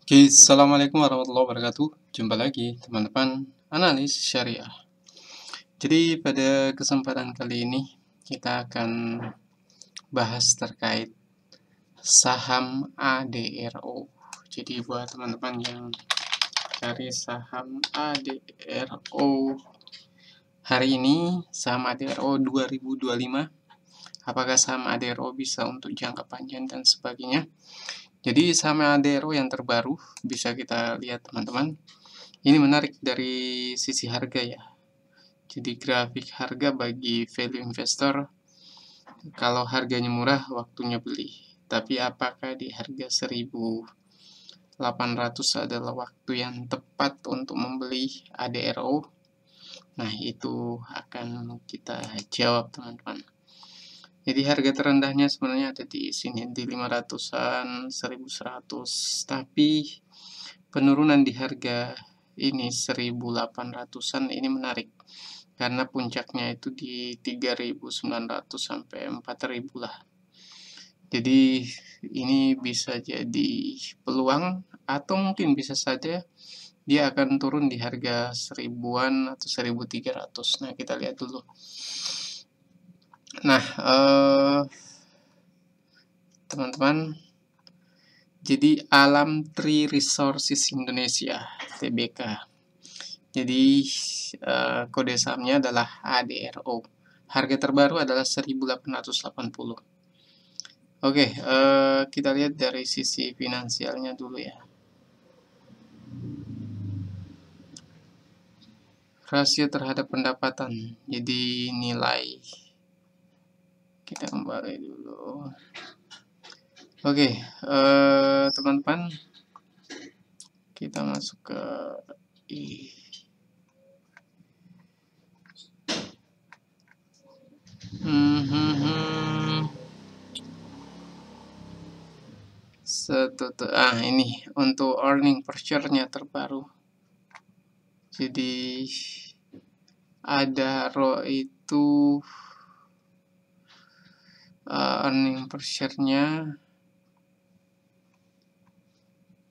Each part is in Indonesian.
Oke, assalamualaikum warahmatullahi wabarakatuh. Jumpa lagi teman-teman analis syariah. Jadi pada kesempatan kali ini kita akan bahas terkait saham ADRO. Jadi buat teman-teman yang cari saham ADRO hari ini, saham ADRO 2025, apakah saham ADRO bisa untuk jangka panjang dan sebagainya. Jadi saham ADRO yang terbaru bisa kita lihat teman-teman. Ini menarik dari sisi harga ya. Jadi grafik harga bagi value investor, kalau harganya murah waktunya beli. Tapi apakah di harga 1.800 adalah waktu yang tepat untuk membeli ADRO? Nah, itu akan kita jawab teman-teman. Jadi harga terendahnya sebenarnya ada di sini di 500-an, 1.100, tapi penurunan di harga ini 1.800-an ini menarik karena puncaknya itu di 3.900 sampai 4.000 lah. Jadi ini bisa jadi peluang atau mungkin bisa saja dia akan turun di harga 1.000-an atau 1.300. Nah, kita lihat dulu. Nah, teman-teman, jadi Alam Tree Resources Indonesia, TBK. Jadi kode sahamnya adalah ADRO. Harga terbaru adalah 1.880. Oke, kita lihat dari sisi finansialnya dulu ya. Rasio terhadap pendapatan. Jadi nilai. Kita kembali dulu. Oke, teman-teman, kita masuk ke ini untuk earning per share-nya terbaru. Jadi ada RO itu earning per share-nya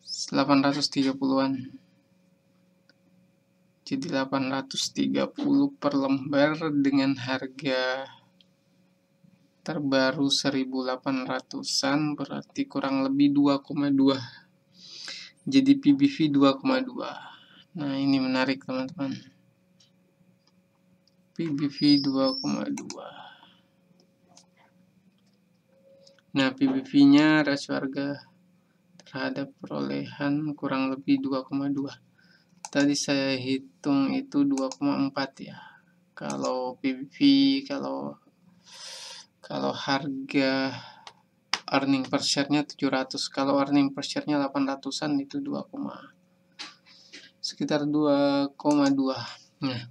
830-an. Jadi 830 per lembar dengan harga terbaru 1.800-an berarti kurang lebih 2,2. Jadi PBV 2,2. Nah, ini menarik teman-teman. PBV 2,2. Nah, PBV-nya rasio harga terhadap perolehan kurang lebih 2,2. Tadi saya hitung itu 2,4 ya. Kalau PBV, kalau harga earning per share-nya 700, kalau earning per share-nya 800-an itu sekitar 2,2. Nah,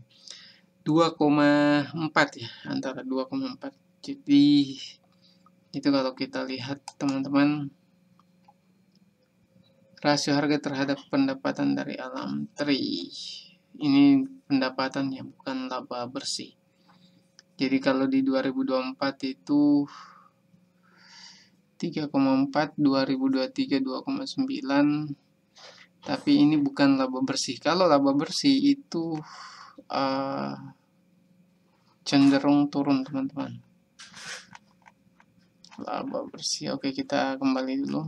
2,4 ya, antara 2,4. Jadi itu kalau kita lihat teman-teman, rasio harga terhadap pendapatan dari Alam Tree. Ini pendapatan yang bukan laba bersih. Jadi kalau di 2024 itu 3,4, 2023 2,9. Tapi ini bukan laba bersih. Kalau laba bersih itu cenderung turun teman-teman. Laba bersih. Oke, kita kembali dulu.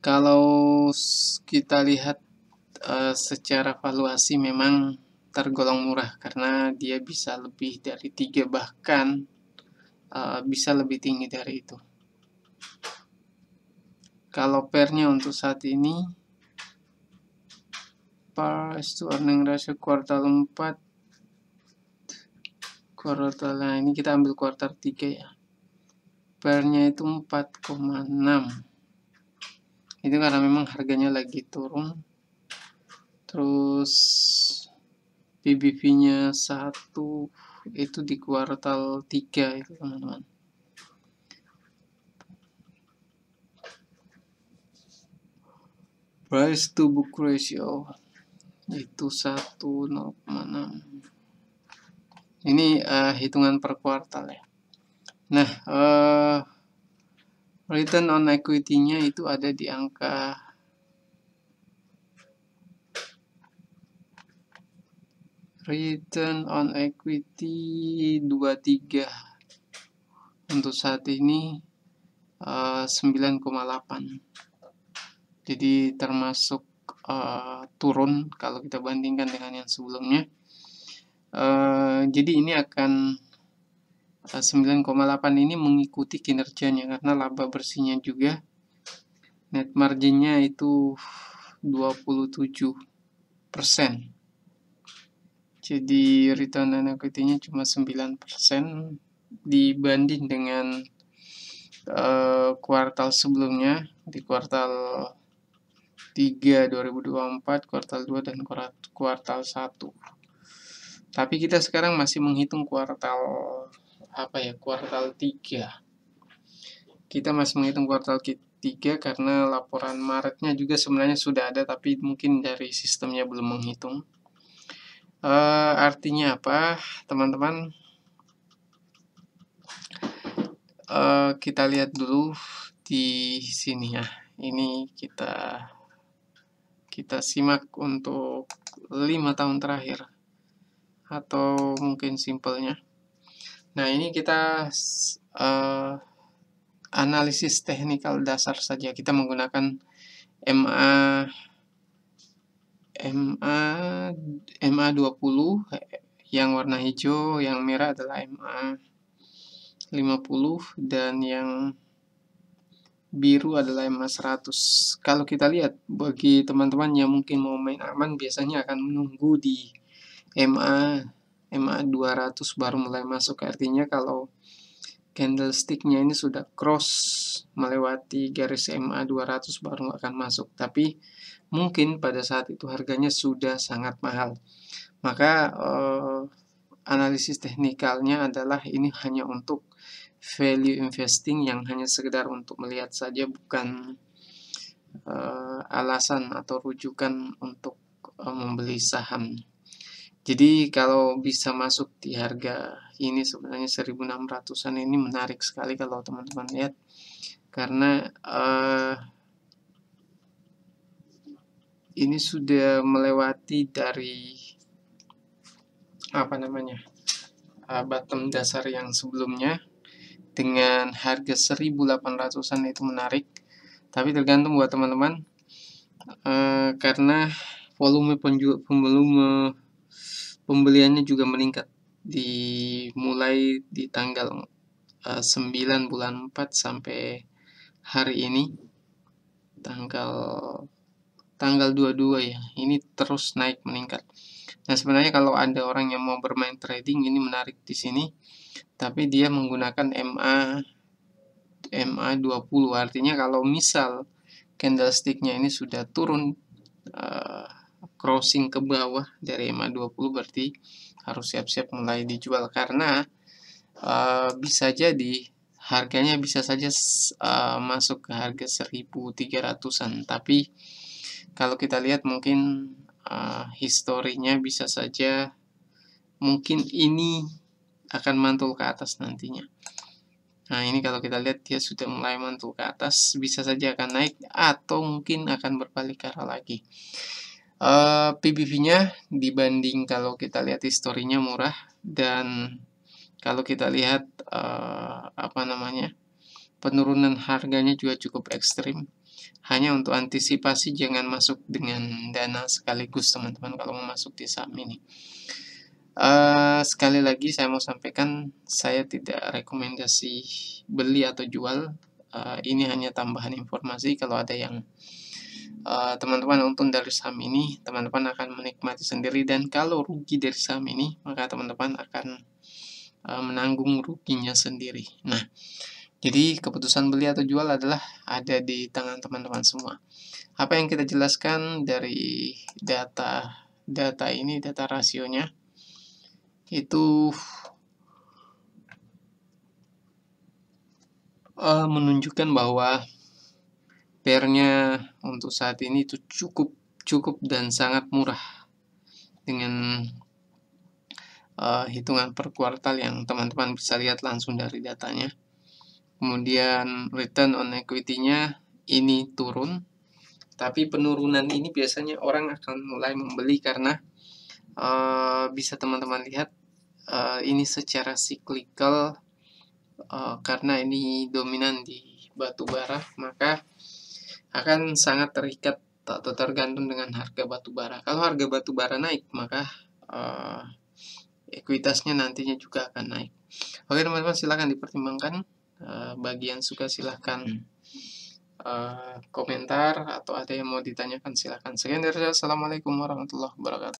Kalau kita lihat secara valuasi memang tergolong murah karena dia bisa lebih dari 3, bahkan bisa lebih tinggi dari itu. Kalau pernya untuk saat ini price to earning ratio kuartal 4, kuartal, nah ini kita ambil kuartal 3 ya. Pernya itu 4,6. Itu karena memang harganya lagi turun. Terus PBV-nya 1 itu di kuartal 3 itu teman-teman. Price to book ratio itu 1,06. Ini hitungan per kuartal ya. Nah, return on equity-nya itu ada di angka return on equity 23 untuk saat ini 9,8. Jadi termasuk turun kalau kita bandingkan dengan yang sebelumnya. Jadi ini akan 9,8 ini mengikuti kinerjanya karena laba bersihnya juga net marginnya itu 27%. Jadi return on equity-nya cuma 9% dibanding dengan kuartal sebelumnya di kuartal 3 2024, kuartal 2 dan kuartal 1. Tapi kita sekarang masih menghitung kuartal kuartal 3. Kita masih menghitung kuartal 3 karena laporan Maretnya juga sebenarnya sudah ada tapi mungkin dari sistemnya belum menghitung. Artinya apa, teman-teman? Kita lihat dulu di sini ya. Ini kita simak untuk 5 tahun terakhir atau mungkin simpelnya. Nah, ini kita analisis teknikal dasar saja. Kita menggunakan MA20 yang warna hijau, yang merah adalah MA50 dan yang biru adalah MA100. Kalau kita lihat bagi teman-teman yang mungkin mau main aman biasanya akan menunggu di MA200 baru mulai masuk. Artinya kalau candlestick-nya ini sudah cross melewati garis MA200 baru akan masuk. Tapi mungkin pada saat itu harganya sudah sangat mahal. Maka analisis teknikalnya adalah ini hanya untuk value investing yang hanya sekedar untuk melihat saja, bukan alasan atau rujukan untuk membeli saham. Jadi kalau bisa masuk di harga ini sebenarnya 1600-an ini menarik sekali kalau teman-teman lihat. Karena ini sudah melewati dari bottom dasar yang sebelumnya dengan harga 1800-an itu menarik. Tapi tergantung buat teman-teman karena volume pembeliannya juga meningkat dimulai di tanggal 9 bulan 4 sampai hari ini tanggal 22 ya, ini terus naik meningkat. Nah, sebenarnya kalau ada orang yang mau bermain trading ini menarik di sini, tapi dia menggunakan MA20. Artinya kalau misal candlestick-nya ini sudah turun crossing ke bawah dari MA20 berarti harus siap-siap mulai dijual karena bisa jadi harganya bisa saja masuk ke harga 1300-an. Tapi kalau kita lihat mungkin historinya bisa saja mungkin ini akan mantul ke atas nantinya. Nah, ini kalau kita lihat dia sudah mulai mantul ke atas, bisa saja akan naik atau mungkin akan berbalik arah lagi. PBV-nya dibanding kalau kita lihat historinya murah, dan kalau kita lihat penurunan harganya juga cukup ekstrim. Hanya untuk antisipasi jangan masuk dengan dana sekaligus teman-teman kalau mau masuk di saham ini. Sekali lagi saya mau sampaikan, saya tidak rekomendasi beli atau jual. Ini hanya tambahan informasi. Kalau ada yang teman-teman untung dari saham ini, teman-teman akan menikmati sendiri, dan kalau rugi dari saham ini, maka teman-teman akan menanggung ruginya sendiri. Nah, jadi keputusan beli atau jual adalah ada di tangan teman-teman semua. Apa yang kita jelaskan dari data ini, data rasionya, itu menunjukkan bahwa pair-nya untuk saat ini itu cukup dan sangat murah dengan hitungan per kuartal yang teman-teman bisa lihat langsung dari datanya. kemudian return on equity-nya ini turun, tapi penurunan ini biasanya orang akan mulai membeli karena bisa teman-teman lihat ini secara cyclical, karena ini dominan di batu bara, maka akan sangat terikat atau tergantung dengan harga batu bara. Kalau harga batu bara naik, maka ekuitasnya nantinya juga akan naik. Oke teman-teman, silahkan dipertimbangkan. Bagi yang suka silahkan komentar, atau ada yang mau ditanyakan silahkan. Sekian dari saya. Assalamualaikum warahmatullahi wabarakatuh.